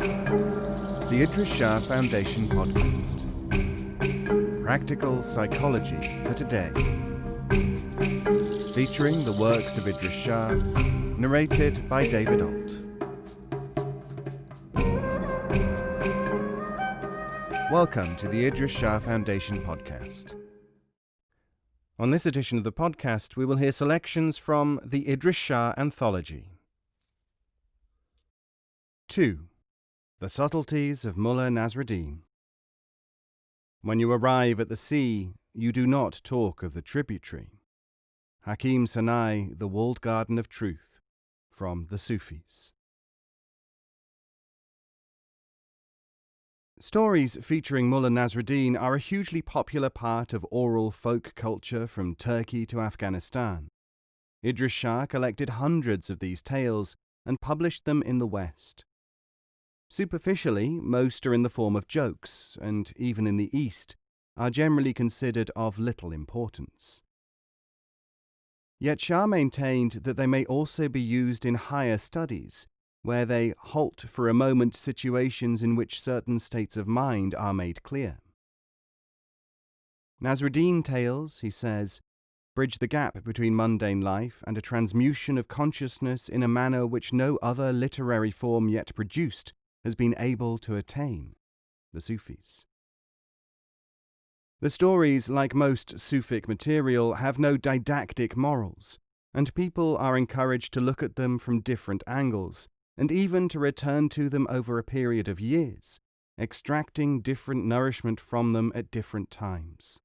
The Idries Shah Foundation podcast. Practical psychology for today. Featuring the works of Idries Shah, narrated by David Ault. Welcome to the Idries Shah Foundation podcast. On this edition of the podcast, we will hear selections from the Idries Shah Anthology. 2. The Subtleties of Mulla Nasruddin. When you arrive at the sea, you do not talk of the tributary. Hakim Sanai, The Walled Garden of Truth, from the Sufis. Stories featuring Mulla Nasruddin are a hugely popular part of oral folk culture from Turkey to Afghanistan. Idries Shah collected hundreds of these tales and published them in the West. Superficially, most are in the form of jokes, and even in the East, are generally considered of little importance. Yet Shah maintained that they may also be used in higher studies, where they halt for a moment situations in which certain states of mind are made clear. Nasruddin tales, he says, bridge the gap between mundane life and a transmutation of consciousness in a manner which no other literary form yet produced has been able to attain, the Sufis. The stories, like most Sufic material, have no didactic morals, and people are encouraged to look at them from different angles, and even to return to them over a period of years, extracting different nourishment from them at different times.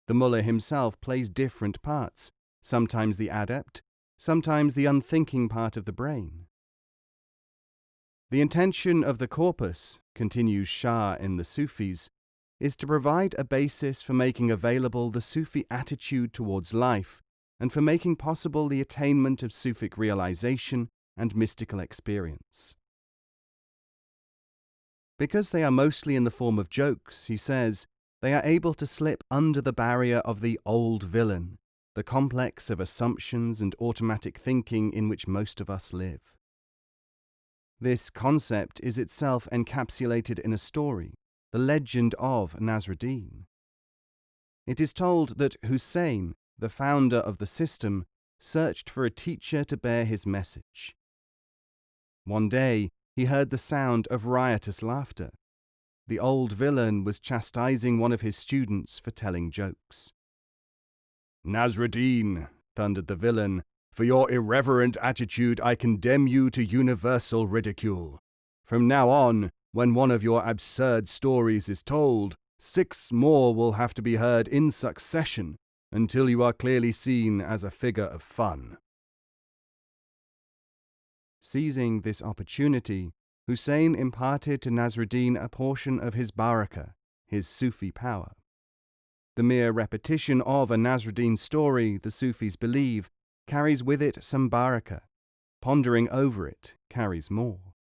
The mullah himself plays different parts, sometimes the adept, sometimes the unthinking part of the brain. The intention of the corpus, continues Shah in the Sufis, is to provide a basis for making available the Sufi attitude towards life and for making possible the attainment of Sufic realization and mystical experience. Because they are mostly in the form of jokes, he says, they are able to slip under the barrier of the old villain, the complex of assumptions and automatic thinking in which most of us live. This concept is itself encapsulated in a story, the legend of Nasruddin. It is told that Hussein, the founder of the system, searched for a teacher to bear his message. One day, he heard the sound of riotous laughter. The old villain was chastising one of his students for telling jokes. "Nasruddin," thundered the villain, "for your irreverent attitude I condemn you to universal ridicule. From now on, when one of your absurd stories is told, 6 more will have to be heard in succession until you are clearly seen as a figure of fun." Seizing this opportunity, Hussein imparted to Nasruddin a portion of his baraka, his Sufi power. The mere repetition of a Nasruddin story, the Sufis believe, carries with it some baraka. Pondering over it carries more.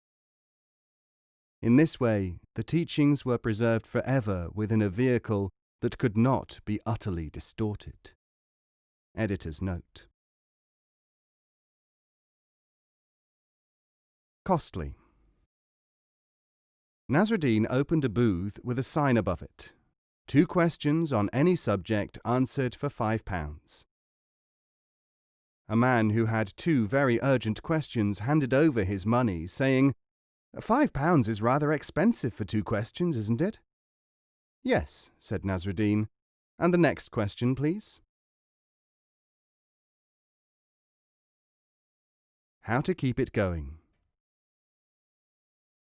In this way, the teachings were preserved forever within a vehicle that could not be utterly distorted. Editor's note. Costly. Nasruddin opened a booth with a sign above it. 2 questions on any subject answered for £5. A man who had 2 very urgent questions handed over his money, saying, £5 is rather expensive for 2 questions, isn't it? Yes, said Nasruddin. And the next question, please. How to keep it going.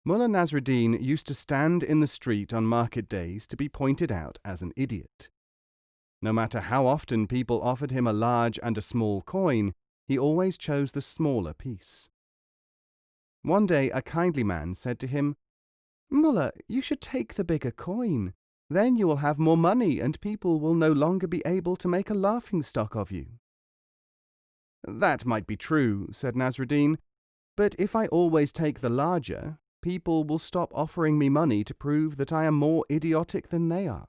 Mulla Nasruddin used to stand in the street on market days to be pointed out as an idiot. No matter how often people offered him a large and a small coin, he always chose the smaller piece. One day a kindly man said to him, "Mulla, you should take the bigger coin. Then you will have more money and people will no longer be able to make a laughingstock of you." "That might be true," said Nasruddin, "but if I always take the larger, people will stop offering me money to prove that I am more idiotic than they are.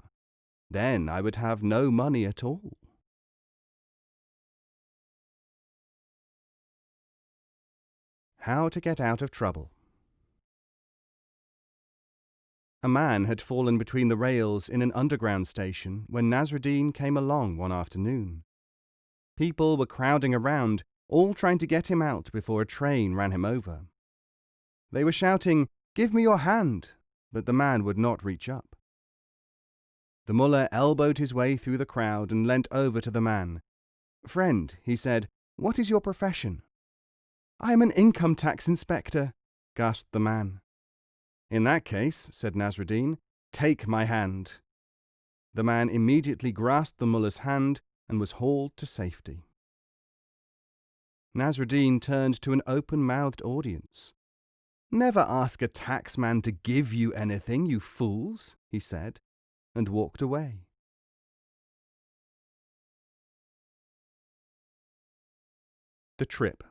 Then I would have no money at all." How to get out of trouble. A man had fallen between the rails in an underground station when Nasruddin came along one afternoon. People were crowding around, all trying to get him out before a train ran him over. They were shouting, "Give me your hand," but the man would not reach up. The mullah elbowed his way through the crowd and leant over to the man. "Friend," he said, "what is your profession?" "I am an income tax inspector," gasped the man. "In that case," said Nasruddin, "take my hand." The man immediately grasped the mullah's hand and was hauled to safety. Nasruddin turned to an open-mouthed audience. "Never ask a taxman to give you anything, you fools," he said, and walked away. The trip.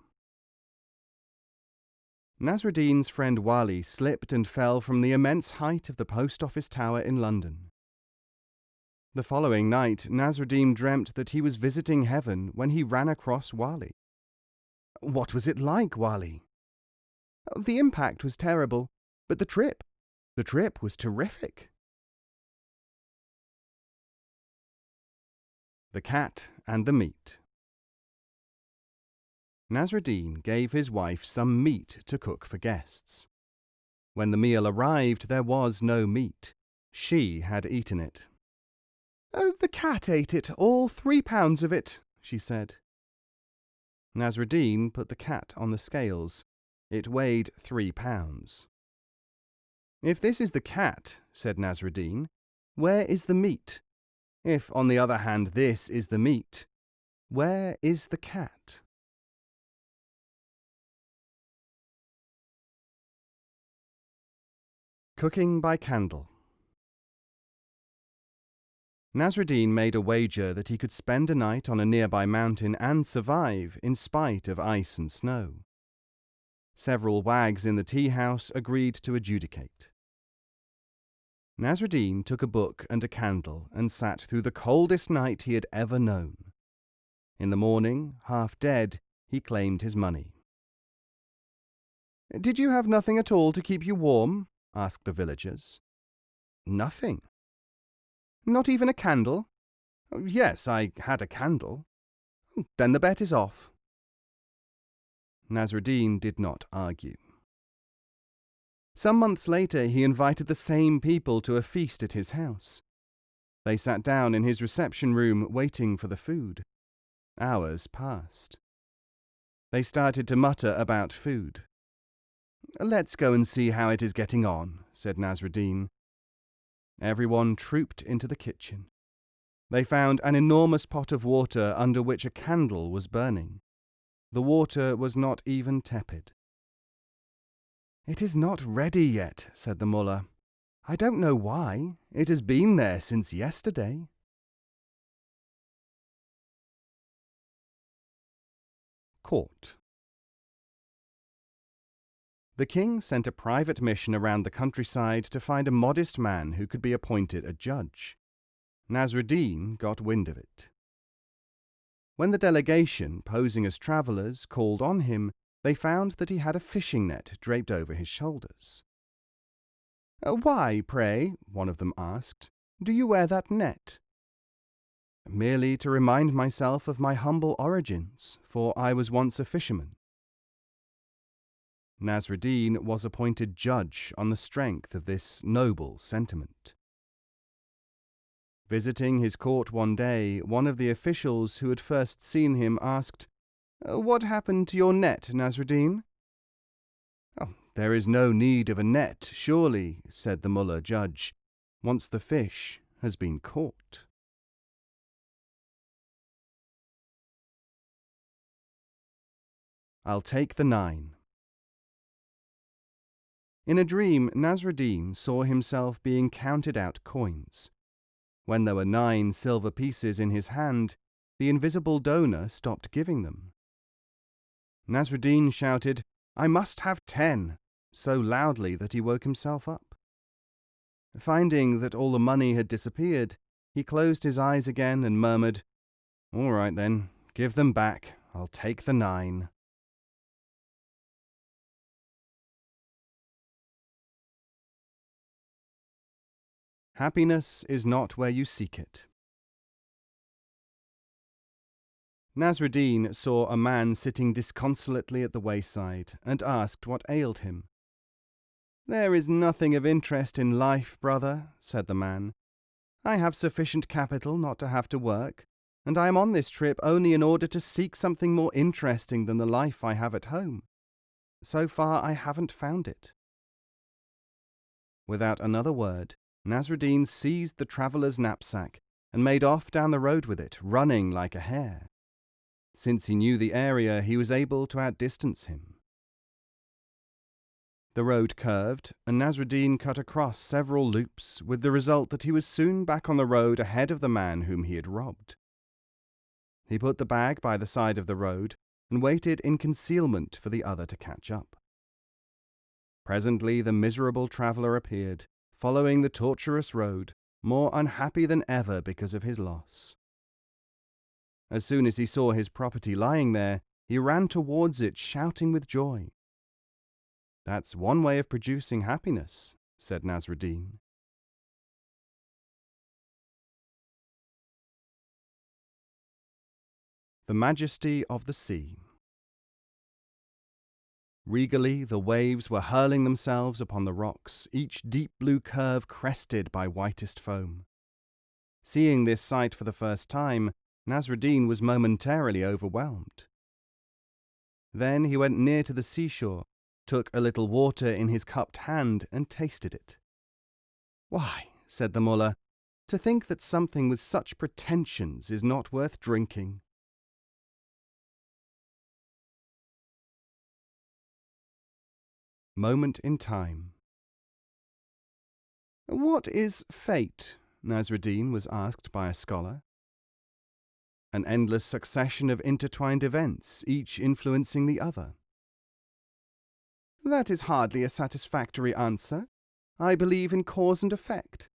Nasruddin's friend Wali slipped and fell from the immense height of the post office tower in London. The following night, Nasruddin dreamt that he was visiting heaven when he ran across Wali. "What was it like, Wali?" "The impact was terrible, but the trip was terrific." The cat and the meat. Nasruddin gave his wife some meat to cook for guests. When the meal arrived, there was no meat. She had eaten it. "Oh, the cat ate it, all 3 pounds of it," she said. Nasruddin put the cat on the scales. It weighed 3 pounds. "If this is the cat," said Nasruddin, "where is the meat? If, on the other hand, this is the meat, where is the cat?" Cooking by candle. Nasruddin made a wager that he could spend a night on a nearby mountain and survive in spite of ice and snow. Several wags in the tea house agreed to adjudicate. Nasruddin took a book and a candle and sat through the coldest night he had ever known. In the morning, half dead, he claimed his money. "Did you have nothing at all to keep you warm?" asked the villagers. "Nothing." "Not even a candle?" "Yes, I had a candle." "Then the bet is off." Nasruddin did not argue. Some months later, he invited the same people to a feast at his house. They sat down in his reception room waiting for the food. Hours passed. They started to mutter about food. "Let's go and see how it is getting on," said Nasruddin. Everyone trooped into the kitchen. They found an enormous pot of water under which a candle was burning. The water was not even tepid. "It is not ready yet," said the mullah. "I don't know why. It has been there since yesterday." Court. The king sent a private mission around the countryside to find a modest man who could be appointed a judge. Nasruddin got wind of it. When the delegation, posing as travellers, called on him, they found that he had a fishing net draped over his shoulders. "Why, pray," one of them asked, "do you wear that net?" "Merely to remind myself of my humble origins, for I was once a fisherman." Nasruddin was appointed judge on the strength of this noble sentiment. Visiting his court one day, one of the officials who had first seen him asked, "What happened to your net, Nasruddin?" "Oh, there is no need of a net, surely," said the mullah judge, "once the fish has been caught." I'll take the 9. In a dream, Nasruddin saw himself being counted out coins. When there were 9 silver pieces in his hand, the invisible donor stopped giving them. Nasruddin shouted, "I must have 10, so loudly that he woke himself up. Finding that all the money had disappeared, he closed his eyes again and murmured, "All right then, give them back. I'll take the 9. Happiness is not where you seek it. Nasruddin saw a man sitting disconsolately at the wayside and asked what ailed him. "There is nothing of interest in life, brother," said the man. "I have sufficient capital not to have to work, and I am on this trip only in order to seek something more interesting than the life I have at home. So far I haven't found it." Without another word, Nasruddin seized the traveller's knapsack and made off down the road with it, running like a hare. Since he knew the area, he was able to outdistance him. The road curved, and Nasruddin cut across several loops, with the result that he was soon back on the road ahead of the man whom he had robbed. He put the bag by the side of the road and waited in concealment for the other to catch up. Presently the miserable traveller appeared, following the tortuous road, more unhappy than ever because of his loss. As soon as he saw his property lying there, he ran towards it, shouting with joy. "That's one way of producing happiness," said Nasruddin. The Majesty of the Sea. Regally the waves were hurling themselves upon the rocks, each deep blue curve crested by whitest foam. Seeing this sight for the first time, Nasruddin was momentarily overwhelmed. Then he went near to the seashore, took a little water in his cupped hand and tasted it. "Why," said the Mulla, "to think that something with such pretensions is not worth drinking." Moment in time. "What is fate?" Nasruddin was asked by a scholar. "An endless succession of intertwined events, each influencing the other." "That is hardly a satisfactory answer. I believe in cause and effect."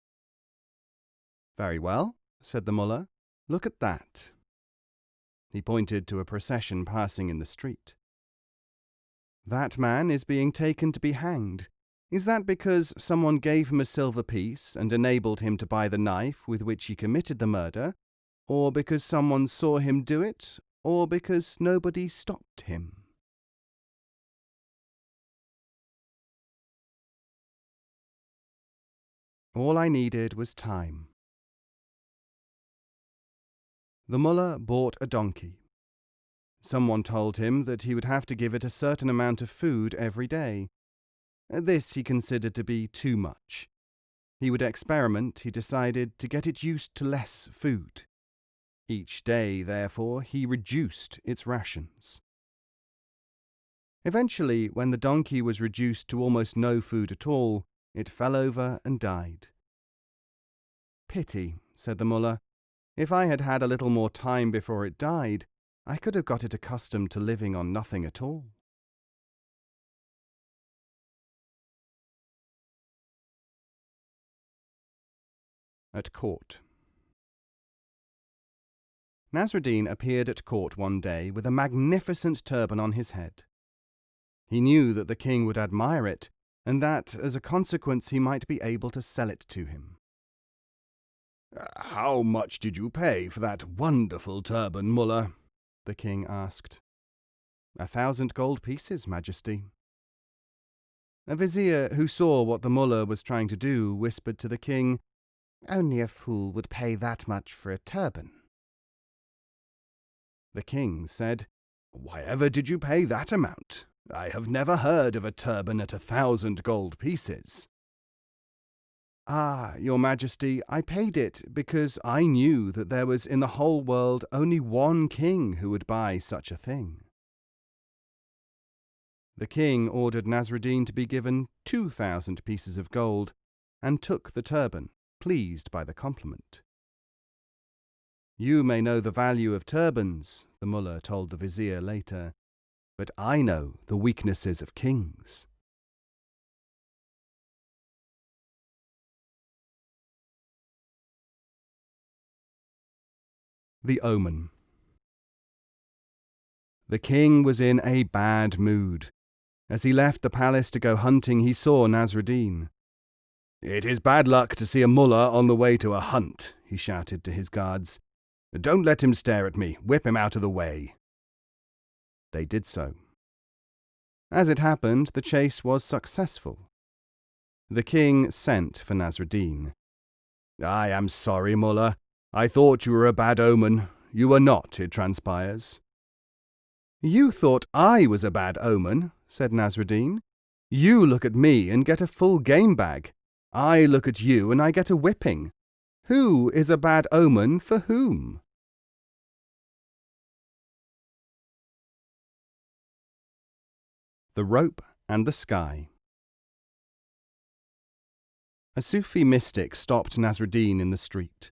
"Very well," said the Mulla. "Look at that." He pointed to a procession passing in the street. "That man is being taken to be hanged. Is that because someone gave him a silver piece and enabled him to buy the knife with which he committed the murder, or because someone saw him do it, or because nobody stopped him?" All I needed was time. The Mulla bought a donkey. Someone told him that he would have to give it a certain amount of food every day. This he considered to be too much. He would experiment, he decided, to get it used to less food. Each day, therefore, he reduced its rations. Eventually, when the donkey was reduced to almost no food at all, it fell over and died. "Pity," said the Mulla. "If I had had a little more time before it died, I could have got it accustomed to living on nothing at all." At court. Nasruddin appeared at court one day with a magnificent turban on his head. He knew that the king would admire it, and that, as a consequence, he might be able to sell it to him. "How much did you pay for that wonderful turban, Mulla?" the king asked. 1,000 gold pieces, Majesty." A vizier who saw what the Mulla was trying to do whispered to the king, "Only a fool would pay that much for a turban." The king said, "Why ever did you pay that amount? I have never heard of a turban at 1,000 gold pieces." "Ah, your Majesty, I paid it because I knew that there was in the whole world only one king who would buy such a thing." The king ordered Nasruddin to be given 2,000 pieces of gold, and took the turban, pleased by the compliment. "You may know the value of turbans," the Mulla told the vizier later, "but I know the weaknesses of kings." The Omen. The king was in a bad mood. As he left the palace to go hunting, he saw Nasruddin. "It is bad luck to see a mullah on the way to a hunt," he shouted to his guards. "Don't let him stare at me. Whip him out of the way." They did so. As it happened, the chase was successful. The king sent for Nasruddin. "I am sorry, Mullah. I thought you were a bad omen. You were not, it transpires." "You thought I was a bad omen," said Nasruddin. "You look at me and get a full game bag. I look at you and I get a whipping. Who is a bad omen for whom?" The Rope and the Sky. A Sufi mystic stopped Nasruddin in the street.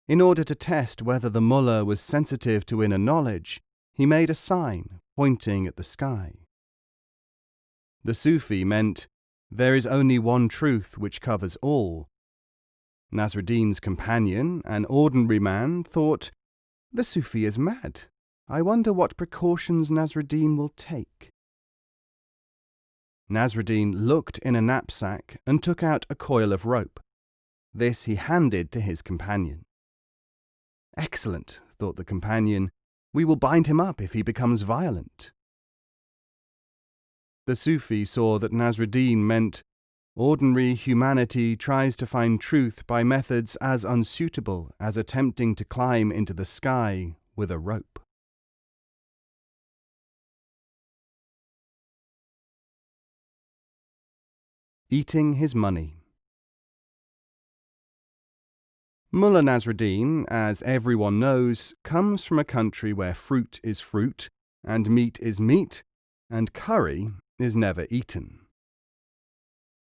In order to test whether the mullah was sensitive to inner knowledge, he made a sign, pointing at the sky. The Sufi meant, "There is only one truth which covers all." Nasruddin's companion, an ordinary man, thought, "The Sufi is mad. I wonder what precautions Nasruddin will take." Nasruddin looked in a knapsack and took out a coil of rope. This he handed to his companion. "Excellent," thought the companion. "We will bind him up if he becomes violent." The Sufi saw that Nasruddin meant, ordinary humanity tries to find truth by methods as unsuitable as attempting to climb into the sky with a rope. Eating his money. Mulla Nasruddin, as everyone knows, comes from a country where fruit is fruit, and meat is meat, and curry is never eaten.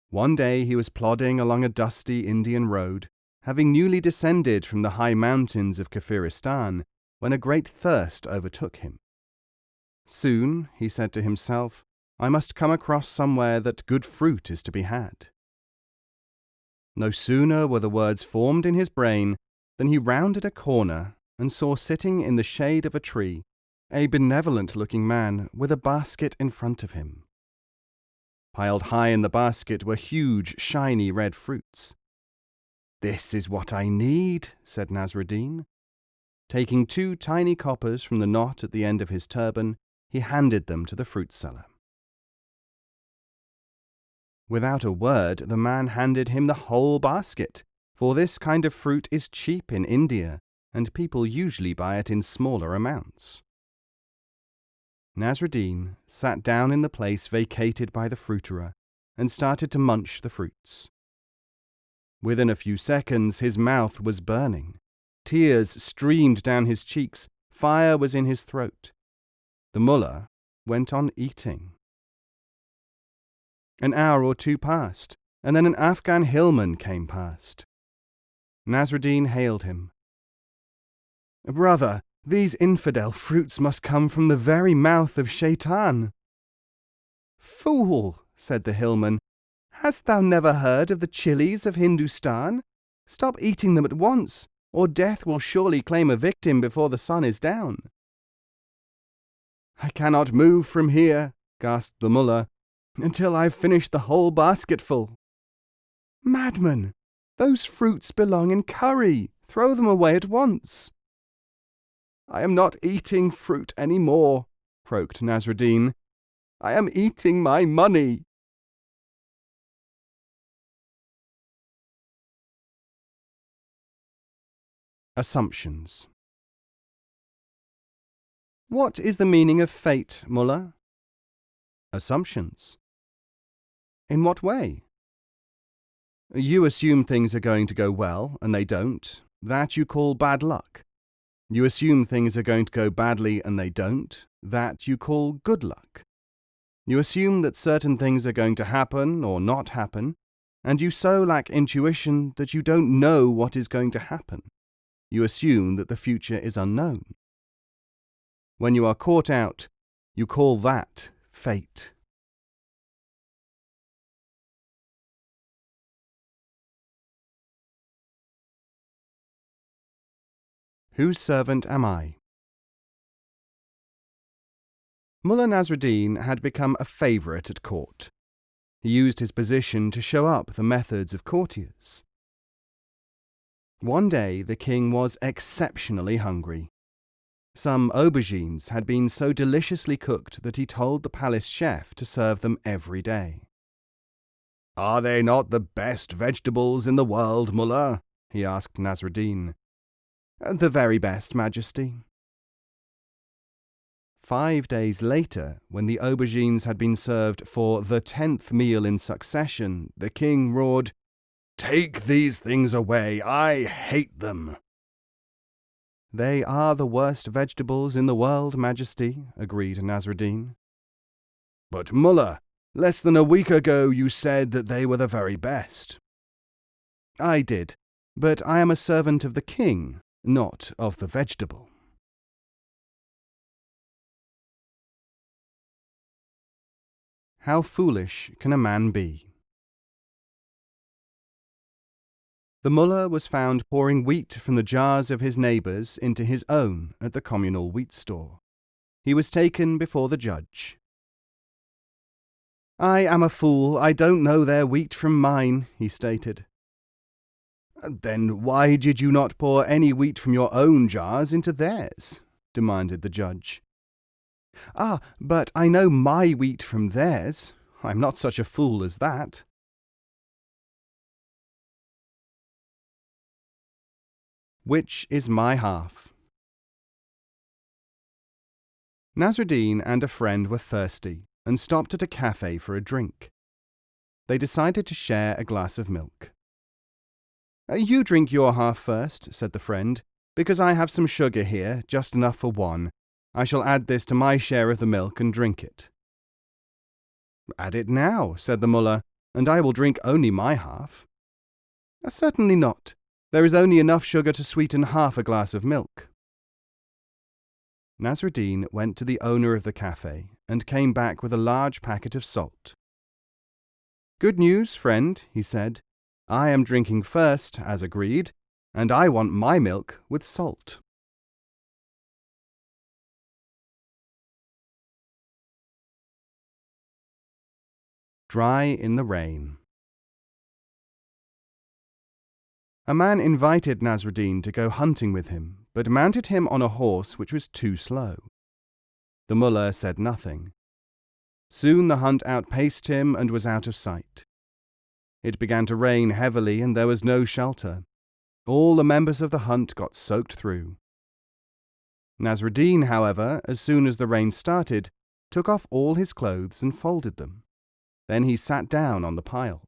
One day he was plodding along a dusty Indian road, having newly descended from the high mountains of Kafiristan, when a great thirst overtook him. Soon, he said to himself, I must come across somewhere that good fruit is to be had. No sooner were the words formed in his brain than he rounded a corner and saw sitting in the shade of a tree a benevolent-looking man with a basket in front of him. Piled high in the basket were huge, shiny red fruits. "This is what I need," said Nasruddin. Taking 2 tiny coppers from the knot at the end of his turban, he handed them to the fruit seller. Without a word, the man handed him the whole basket, for this kind of fruit is cheap in India, and people usually buy it in smaller amounts. Nasruddin sat down in the place vacated by the fruiterer and started to munch the fruits. Within a few seconds, his mouth was burning. Tears streamed down his cheeks. Fire was in his throat. The mullah went on eating. An hour or 2 passed, and then an Afghan hillman came past. Nasruddin hailed him. "Brother, these infidel fruits must come from the very mouth of Shaitan." "Fool," said the hillman, "hast thou never heard of the chilies of Hindustan? Stop eating them at once, or death will surely claim a victim before the sun is down." "I cannot move from here," gasped the mullah, "until I've finished the whole basketful." "Madman, those fruits belong in curry. Throw them away at once." "I am not eating fruit any more," croaked Nasruddin. "I am eating my money." Assumptions. What is the meaning of fate, Mullah? Assumptions. In what way? You assume things are going to go well, and they don't. That you call bad luck. You assume things are going to go badly, and they don't. That you call good luck. You assume that certain things are going to happen or not happen, and you so lack intuition that you don't know what is going to happen. You assume that the future is unknown. When you are caught out, you call that fate. Whose servant am I? Mulla Nasruddin had become a favourite at court. He used his position to show up the methods of courtiers. One day the king was exceptionally hungry. Some aubergines had been so deliciously cooked that he told the palace chef to serve them every day. "Are they not the best vegetables in the world, Mulla?" he asked Nasruddin. "The very best, Majesty." 5 days later, when the aubergines had been served for the 10th meal in succession, the king roared, "Take these things away! I hate them!" "They are the worst vegetables in the world, Majesty," agreed Nasruddin. "But Mulla, less than a week ago you said that they were the very best." "I did, but I am a servant of the king, not of the vegetable." How foolish can a man be? The mullah was found pouring wheat from the jars of his neighbours into his own at the communal wheat store. He was taken before the judge. "I am a fool, I don't know their wheat from mine," he stated. "Then why did you not pour any wheat from your own jars into theirs?" demanded the judge. "Ah, but I know my wheat from theirs. I'm not such a fool as that." Which is my half? Nasruddin and a friend were thirsty and stopped at a cafe for a drink. They decided to share a glass of milk. "You drink your half first," said the friend, "because I have some sugar here, just enough for one. I shall add this to my share of the milk and drink it." "Add it now," said the mullah, "and I will drink only my half." "Certainly not. There is only enough sugar to sweeten half a glass of milk." Nasruddin went to the owner of the cafe and came back with a large packet of salt. "Good news, friend," he said. "I am drinking first, as agreed, and I want my milk with salt." Dry in the rain. A man invited Nasruddin to go hunting with him, but mounted him on a horse which was too slow. The mullah said nothing. Soon the hunt outpaced him and was out of sight. It began to rain heavily and there was no shelter. All the members of the hunt got soaked through. Nasruddin, however, as soon as the rain started, took off all his clothes and folded them. Then he sat down on the pile.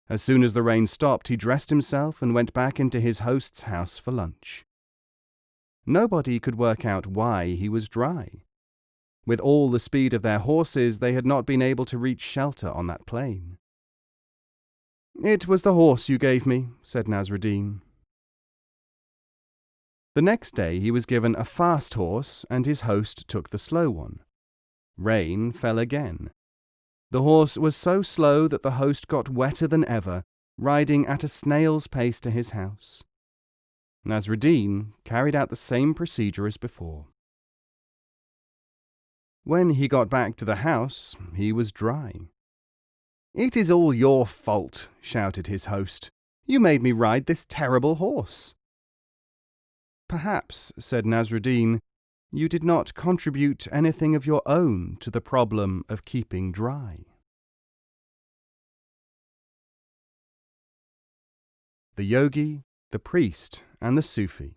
As soon as the rain stopped, he dressed himself and went back into his host's house for lunch. Nobody could work out why he was dry. With all the speed of their horses, they had not been able to reach shelter on that plain. "It was the horse you gave me," said Nasruddin. The next day he was given a fast horse and his host took the slow one. Rain fell again. The horse was so slow that the host got wetter than ever, riding at a snail's pace to his house. Nasruddin carried out the same procedure as before. When he got back to the house, he was dry. "It is all your fault," shouted his host. "You made me ride this terrible horse." "Perhaps," said Nasruddin, "you did not contribute anything of your own to the problem of keeping dry." The yogi, the priest, and the Sufi.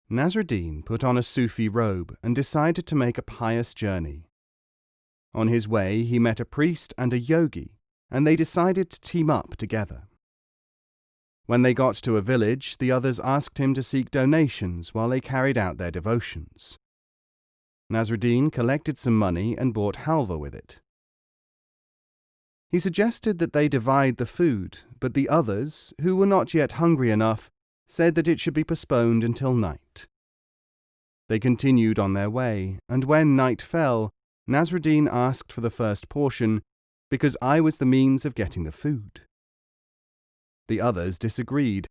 Nasruddin put on a Sufi robe and decided to make a pious journey. On his way, he met a priest and a yogi, and they decided to team up together. When they got to a village, the others asked him to seek donations while they carried out their devotions. Nasruddin collected some money and bought halva with it. He suggested that they divide the food, but the others, who were not yet hungry enough, said that it should be postponed until night. They continued on their way, and when night fell, Nasruddin asked for the first portion, because I was the means of getting the food. The others disagreed,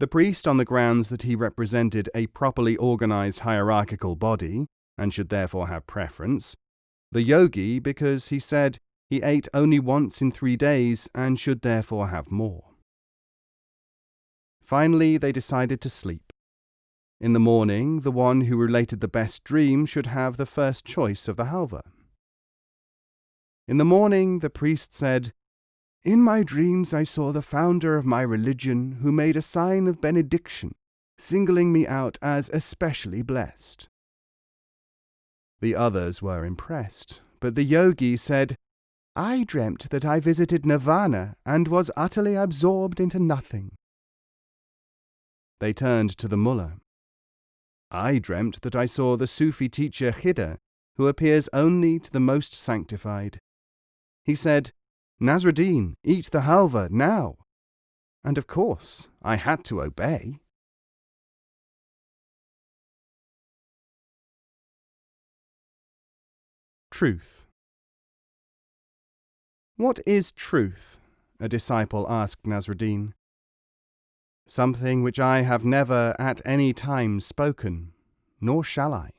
the priest on the grounds that he represented a properly organized hierarchical body, and should therefore have preference, the yogi because he said he ate only once in 3 days and should therefore have more. Finally, they decided to sleep. In the morning, the one who related the best dream should have the first choice of the halva. In the morning, the priest said, "In my dreams I saw the founder of my religion who made a sign of benediction, singling me out as especially blessed." The others were impressed, but the yogi said, "I dreamt that I visited nirvana and was utterly absorbed into nothing." They turned to the mullah. "I dreamt that I saw the Sufi teacher Khidr, who appears only to the most sanctified. He said, 'Nasruddin, eat the halva now.' And of course, I had to obey." Truth. "What is truth?" a disciple asked Nasruddin. "Something which I have never at any time spoken, nor shall I."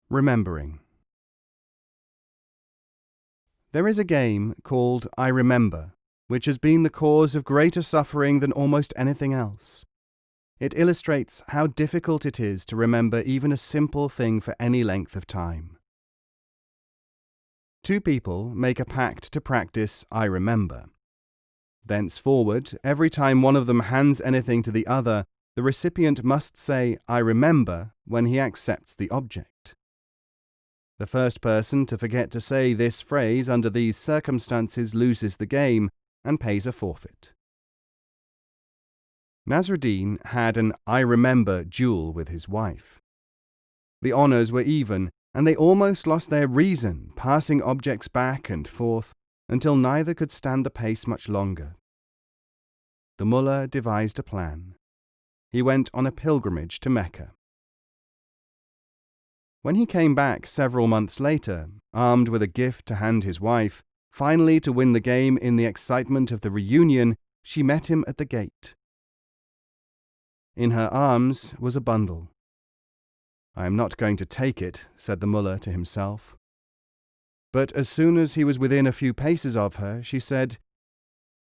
Remembering. There is a game called I Remember, which has been the cause of greater suffering than almost anything else. It illustrates how difficult it is to remember even a simple thing for any length of time. 2 people make a pact to practice I Remember. Thenceforward, every time one of them hands anything to the other, the recipient must say I remember when he accepts the object. The first person to forget to say this phrase under these circumstances loses the game and pays a forfeit. Nasruddin had an I Remember duel with his wife. The honours were even, and they almost lost their reason, passing objects back and forth, until neither could stand the pace much longer. The mullah devised a plan. He went on a pilgrimage to Mecca. When he came back several months later, armed with a gift to hand his wife, finally to win the game in the excitement of the reunion, she met him at the gate. In her arms was a bundle. "I am not going to take it," said the mullah to himself. But as soon as he was within a few paces of her, she said,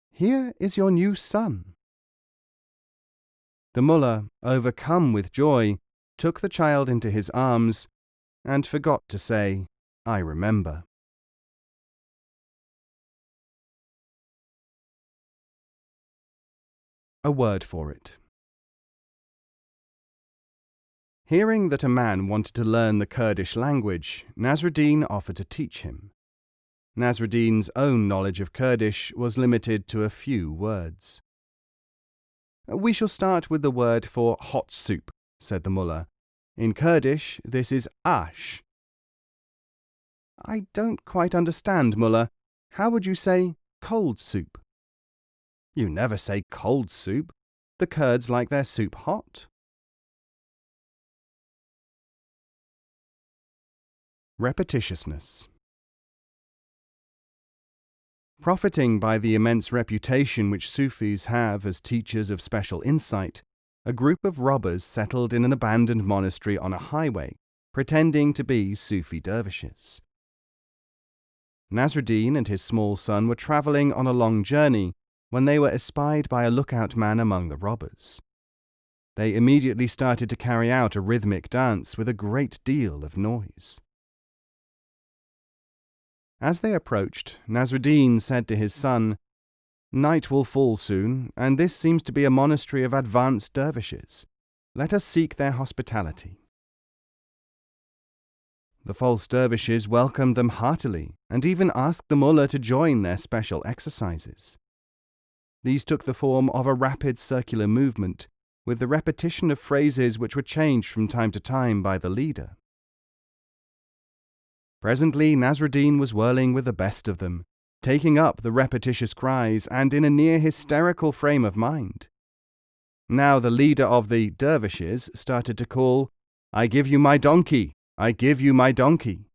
"Here is your new son." The mullah, overcome with joy, took the child into his arms and forgot to say, "I remember." A word for it. Hearing that a man wanted to learn the Kurdish language, Nasruddin offered to teach him. Nasruddin's own knowledge of Kurdish was limited to a few words. "We shall start with the word for hot soup," said the mullah. "In Kurdish, this is ash." "I don't quite understand, mullah. How would you say cold soup?" "You never say cold soup. The Kurds like their soup hot." Repetitiousness. Profiting by the immense reputation which Sufis have as teachers of special insight, a group of robbers settled in an abandoned monastery on a highway, pretending to be Sufi dervishes. Nasruddin and his small son were travelling on a long journey when they were espied by a lookout man among the robbers. They immediately started to carry out a rhythmic dance with a great deal of noise. As they approached, Nasruddin said to his son, "Night will fall soon, and this seems to be a monastery of advanced dervishes. Let us seek their hospitality." The false dervishes welcomed them heartily and even asked the mullah to join their special exercises. These took the form of a rapid circular movement, with the repetition of phrases which were changed from time to time by the leader. Presently Nasruddin was whirling with the best of them, taking up the repetitious cries and in a near hysterical frame of mind. Now the leader of the dervishes started to call, "I give you my donkey! I give you my donkey!"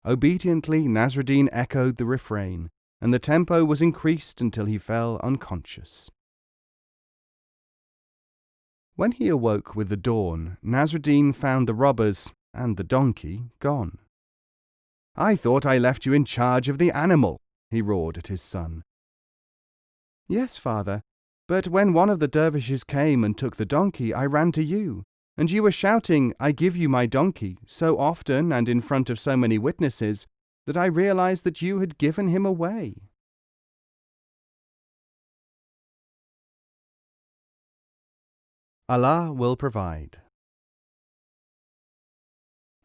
Obediently Nasruddin echoed the refrain, and the tempo was increased until he fell unconscious. When he awoke with the dawn, Nasruddin found the robbers and the donkey gone. "I thought I left you in charge of the animal," he roared at his son. "Yes, father, but when one of the dervishes came and took the donkey, I ran to you, and you were shouting, 'I give you my donkey,' so often and in front of so many witnesses that I realized that you had given him away." Allah will provide.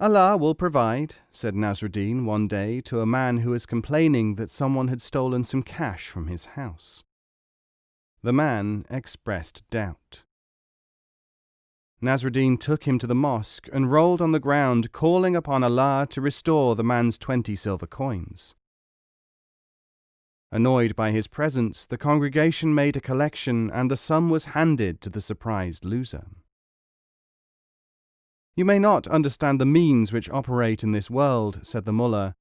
"Allah will provide," said Nasruddin one day to a man who was complaining that someone had stolen some cash from his house. The man expressed doubt. Nasruddin took him to the mosque and rolled on the ground, calling upon Allah to restore the man's 20 silver coins. Annoyed by his presence, the congregation made a collection and the sum was handed to the surprised loser. "You may not understand the means which operate in this world," said the Mulla,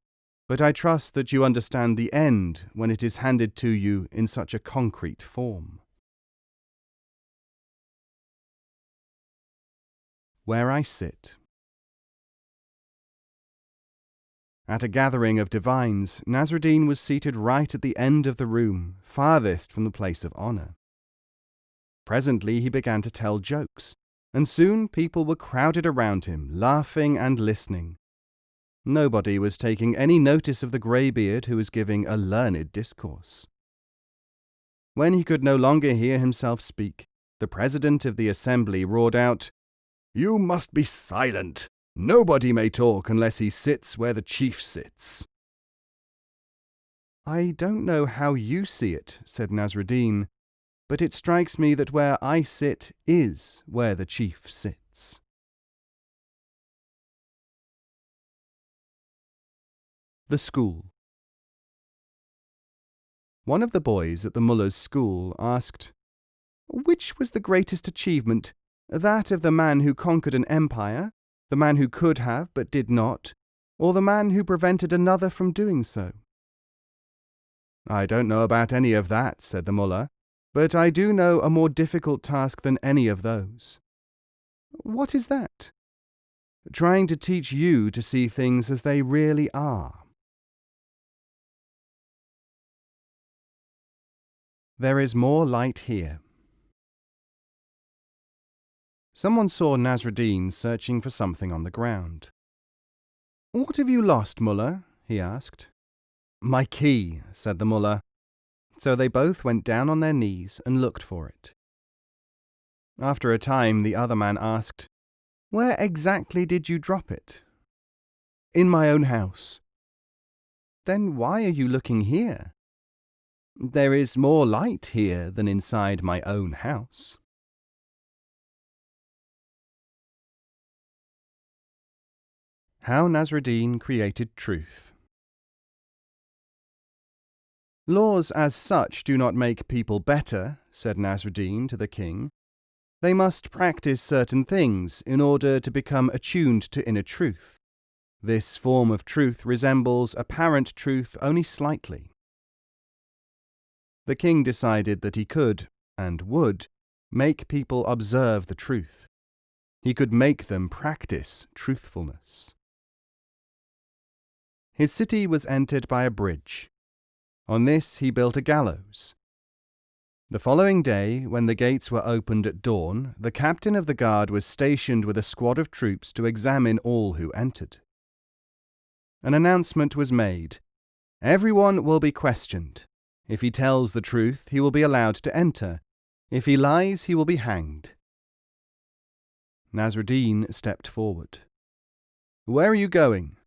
"but I trust that you understand the end when it is handed to you in such a concrete form." Where I sit. At a gathering of divines, Nasruddin was seated right at the end of the room, farthest from the place of honor. Presently he began to tell jokes, and soon people were crowded around him, laughing and listening. Nobody was taking any notice of the greybeard who was giving a learned discourse. When he could no longer hear himself speak, the president of the assembly roared out, "You must be silent. Nobody may talk unless he sits where the chief sits." "I don't know how you see it," said Nasruddin, "but it strikes me that where I sit is where the chief sits." The school. One of the boys at the Mullah's school asked, "Which was the greatest achievement, that of the man who conquered an empire, the man who could have but did not, or the man who prevented another from doing so?" "I don't know about any of that," said the Mullah, "but I do know a more difficult task than any of those." "What is that?" "Trying to teach you to see things as they really are." There is more light here. Someone saw Nasruddin searching for something on the ground. "What have you lost, Mullah?" he asked. "My key," said the Mullah. So they both went down on their knees and looked for it. After a time, the other man asked, "Where exactly did you drop it?" "In my own house." "Then why are you looking here?" "There is more light here than inside my own house." How Nasruddin created truth. "Laws as such do not make people better," said Nasruddin to the king. "They must practice certain things in order to become attuned to inner truth. This form of truth resembles apparent truth only slightly." The king decided that he could, and would, make people observe the truth. He could make them practice truthfulness. His city was entered by a bridge. On this he built a gallows. The following day, when the gates were opened at dawn, the captain of the guard was stationed with a squad of troops to examine all who entered. An announcement was made. "Everyone will be questioned. If he tells the truth, he will be allowed to enter. If he lies, he will be hanged." Nasruddin stepped forward. "Where are you going?"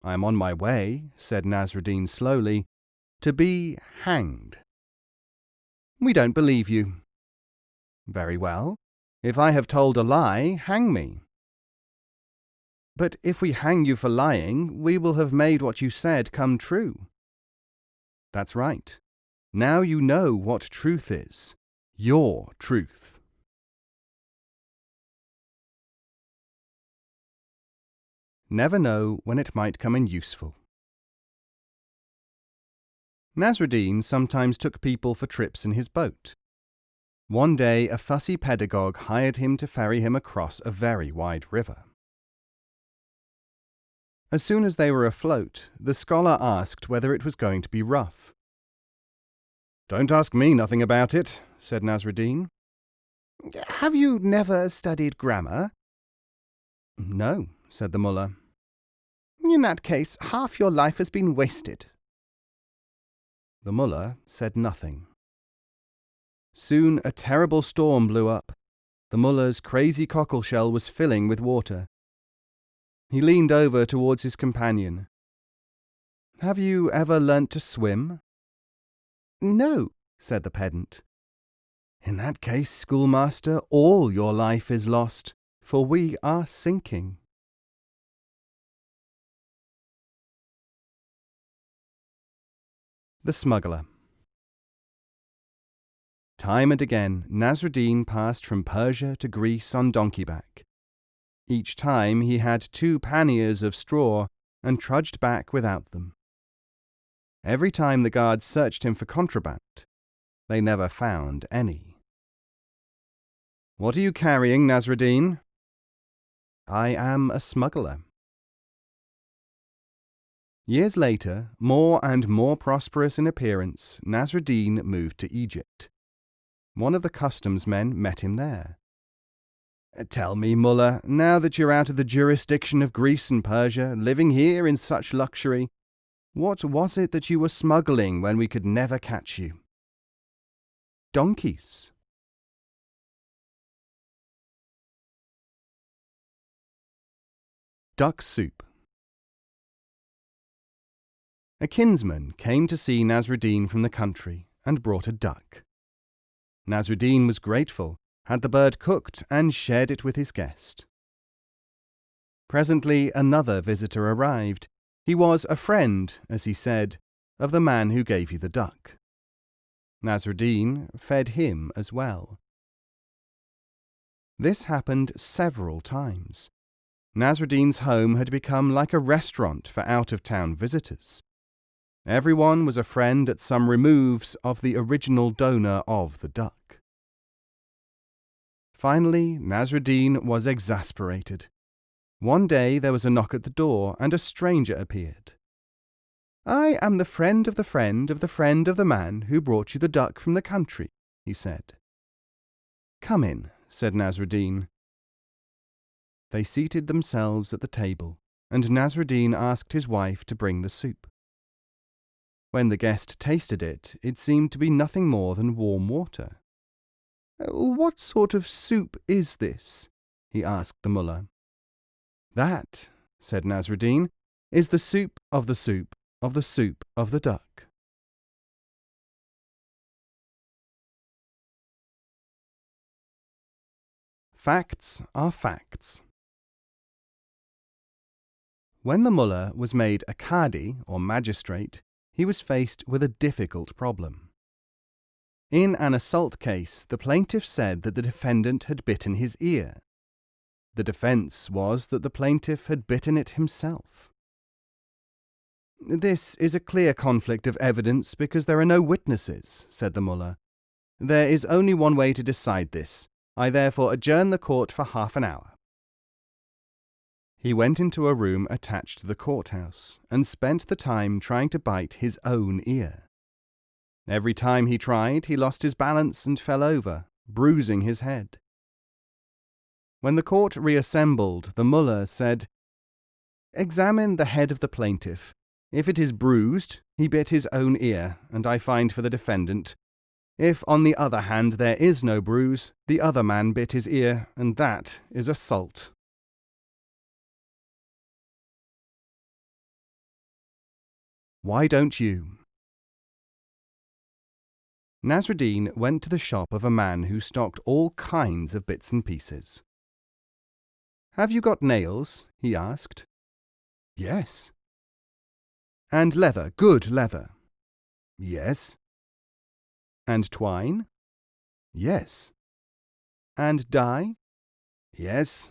"I am on my way," said Nasruddin slowly, "to be hanged." "We don't believe you." "Very well. If I have told a lie, hang me." "But if we hang you for lying, we will have made what you said come true." "That's right. Now you know what truth is. Your truth." Never know when it might come in useful. Nasruddin sometimes took people for trips in his boat. One day, a fussy pedagogue hired him to ferry him across a very wide river. As soon as they were afloat, the scholar asked whether it was going to be rough. "Don't ask me nothing about it," said Nasruddin. "Have you never studied grammar?" "No," said the mullah. "In that case, half your life has been wasted." The mullah said nothing. Soon a terrible storm blew up. The mullah's crazy cockleshell was filling with water. He leaned over towards his companion. "Have you ever learnt to swim?" "No," said the pedant. "In that case, schoolmaster, all your life is lost, for we are sinking." The Smuggler. Time and again, Nasruddin passed from Persia to Greece on donkey-back. Each time he had 2 panniers of straw and trudged back without them. Every time the guards searched him for contraband, they never found any. "What are you carrying, Nasruddin?" "I am a smuggler." Years later, more and more prosperous in appearance, Nasruddin moved to Egypt. One of the customs men met him there. "Tell me, Mulla, now that you're out of the jurisdiction of Greece and Persia, living here in such luxury, what was it that you were smuggling when we could never catch you?" "Donkeys." Duck soup. A kinsman came to see Nasruddin from the country and brought a duck. Nasruddin was grateful, had the bird cooked, and shared it with his guest. Presently another visitor arrived. He was a friend, as he said, of the man who gave you the duck. Nasruddin fed him as well. This happened several times. Nasruddin's home had become like a restaurant for out-of-town visitors. Everyone was a friend at some removes of the original donor of the duck. Finally, Nasruddin was exasperated. One day there was a knock at the door, and a stranger appeared. "I am the friend of the friend of the friend of the man who brought you the duck from the country," he said. "Come in," said Nasruddin. They seated themselves at the table, and Nasruddin asked his wife to bring the soup. When the guest tasted it, it seemed to be nothing more than warm water. "What sort of soup is this?" he asked the mullah. "That," said Nasruddin, "is the soup of the soup of the soup of the duck." Facts are facts. When the mullah was made a qadi, or magistrate, he was faced with a difficult problem. In an assault case, the plaintiff said that the defendant had bitten his ear. The defense was that the plaintiff had bitten it himself. "This is a clear conflict of evidence because there are no witnesses," said the mullah. "There is only one way to decide this. I therefore adjourn the court for half an hour." He went into a room attached to the courthouse and spent the time trying to bite his own ear. Every time he tried, he lost his balance and fell over, bruising his head. When the court reassembled, the mullah said, "Examine the head of the plaintiff. If it is bruised, he bit his own ear, and I find for the defendant. If, on the other hand, there is no bruise, the other man bit his ear, and that is assault." Why don't you? Nasruddin went to the shop of a man who stocked all kinds of bits and pieces. "Have you got nails?" he asked. "Yes." "And leather, good leather?" "Yes." "And twine?" "Yes." "And dye?" "Yes."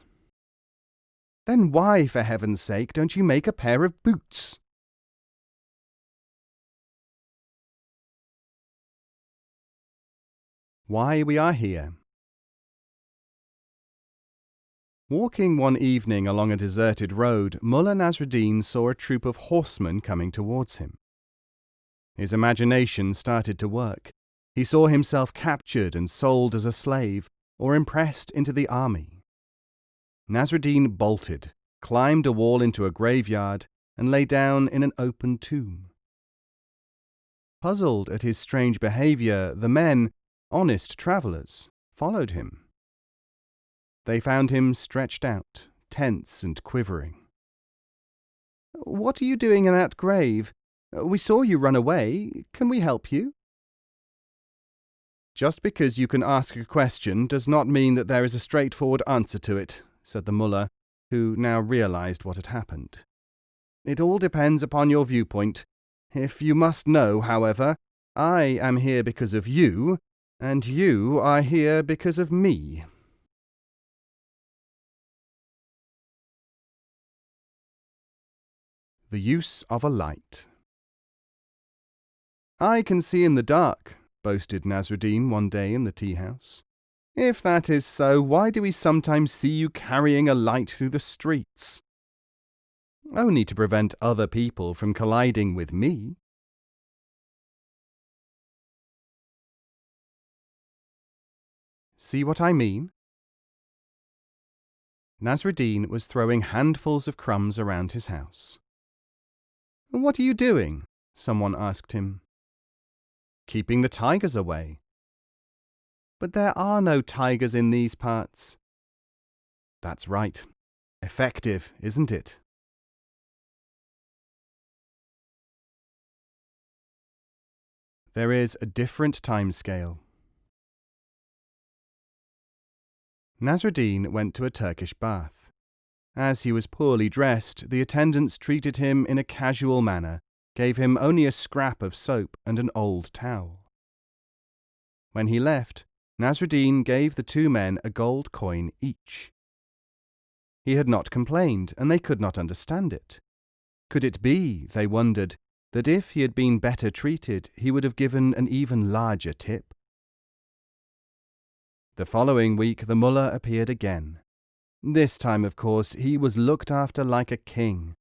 "Then why, for heaven's sake, don't you make a pair of boots?" why we are here. Walking one evening along a deserted road, Mulla Nasruddin saw a troop of horsemen coming towards him. His imagination started to work. He saw himself captured and sold as a slave, or impressed into the army. Nasruddin bolted, climbed a wall into a graveyard, and lay down in an open tomb. Puzzled at his strange behavior, the men, honest travellers, followed him. They found him stretched out, tense and quivering. "What are you doing in that grave? We saw you run away. Can we help you?" "Just because you can ask a question does not mean that there is a straightforward answer to it," said the mullah, who now realized what had happened. "It all depends upon your viewpoint. If you must know, however, I am here because of you, and you are here because of me." The use of a light. "I can see in the dark," boasted Nasruddin one day in the tea-house. "If that is so, why do we sometimes see you carrying a light through the streets?" "Only to prevent other people from colliding with me." See what I mean? Nasruddin was throwing handfuls of crumbs around his house. "What are you doing?" someone asked him. "Keeping the tigers away." "But there are no tigers in these parts." "That's right. Effective, isn't it?" There is a different time scale. Nasruddin went to a Turkish bath. As he was poorly dressed, the attendants treated him in a casual manner, gave him only a scrap of soap and an old towel. When he left, Nasruddin gave the two men a gold coin each. He had not complained, and they could not understand it. Could it be, they wondered, that if he had been better treated, he would have given an even larger tip? The following week the mullah appeared again. This time, of course, he was looked after like a king.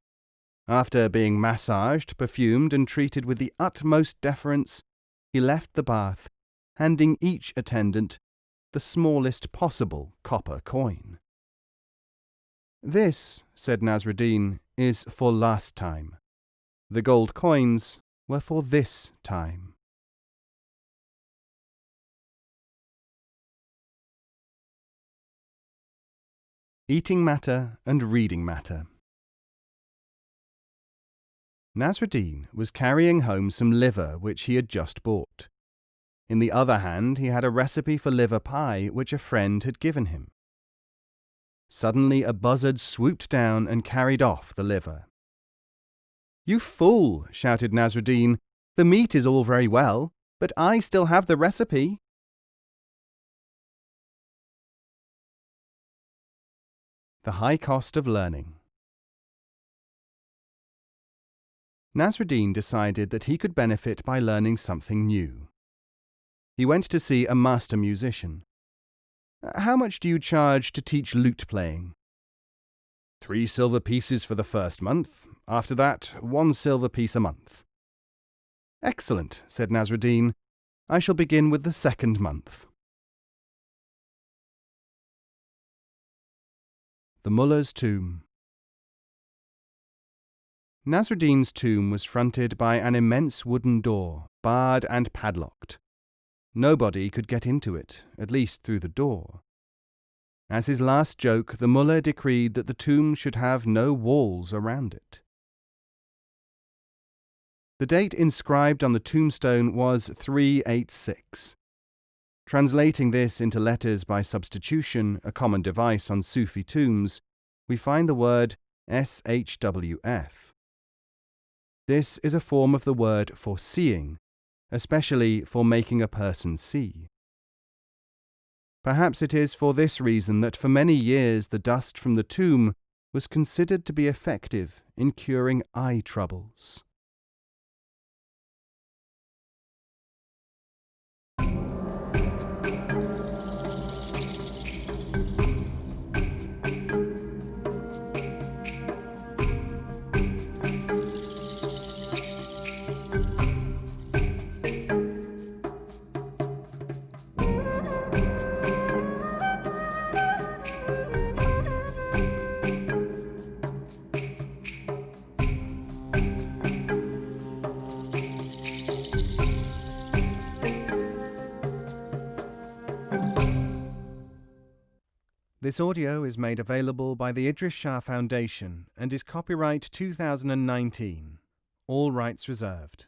After being massaged, perfumed, and treated with the utmost deference, he left the bath, handing each attendant the smallest possible copper coin. "This," said Nasruddin, "is for last time. The gold coins were for this time." Eating matter and reading matter. Nasruddin was carrying home some liver which he had just bought. In the other hand, he had a recipe for liver pie which a friend had given him. Suddenly a buzzard swooped down and carried off the liver. "You fool!" shouted Nasruddin. "The meat is all very well, but I still have the recipe." The high cost of learning. Nasruddin decided that he could benefit by learning something new. He went to see a master musician. "How much do you charge to teach lute playing?" 3 silver pieces for the first month. After that, 1 silver piece a month." "Excellent," said Nasruddin. "I shall begin with the second month." The Mullah's tomb. Nasruddin's tomb was fronted by an immense wooden door, barred and padlocked. Nobody could get into it, at least through the door. As his last joke, the mullah decreed that the tomb should have no walls around it. The date inscribed on the tombstone was 386. Translating this into letters by substitution, a common device on Sufi tombs, we find the word SHWF. This is a form of the word for seeing, especially for making a person see. Perhaps it is for this reason that for many years the dust from the tomb was considered to be effective in curing eye troubles. This audio is made available by the Idries Shah Foundation and is copyright 2019. All rights reserved.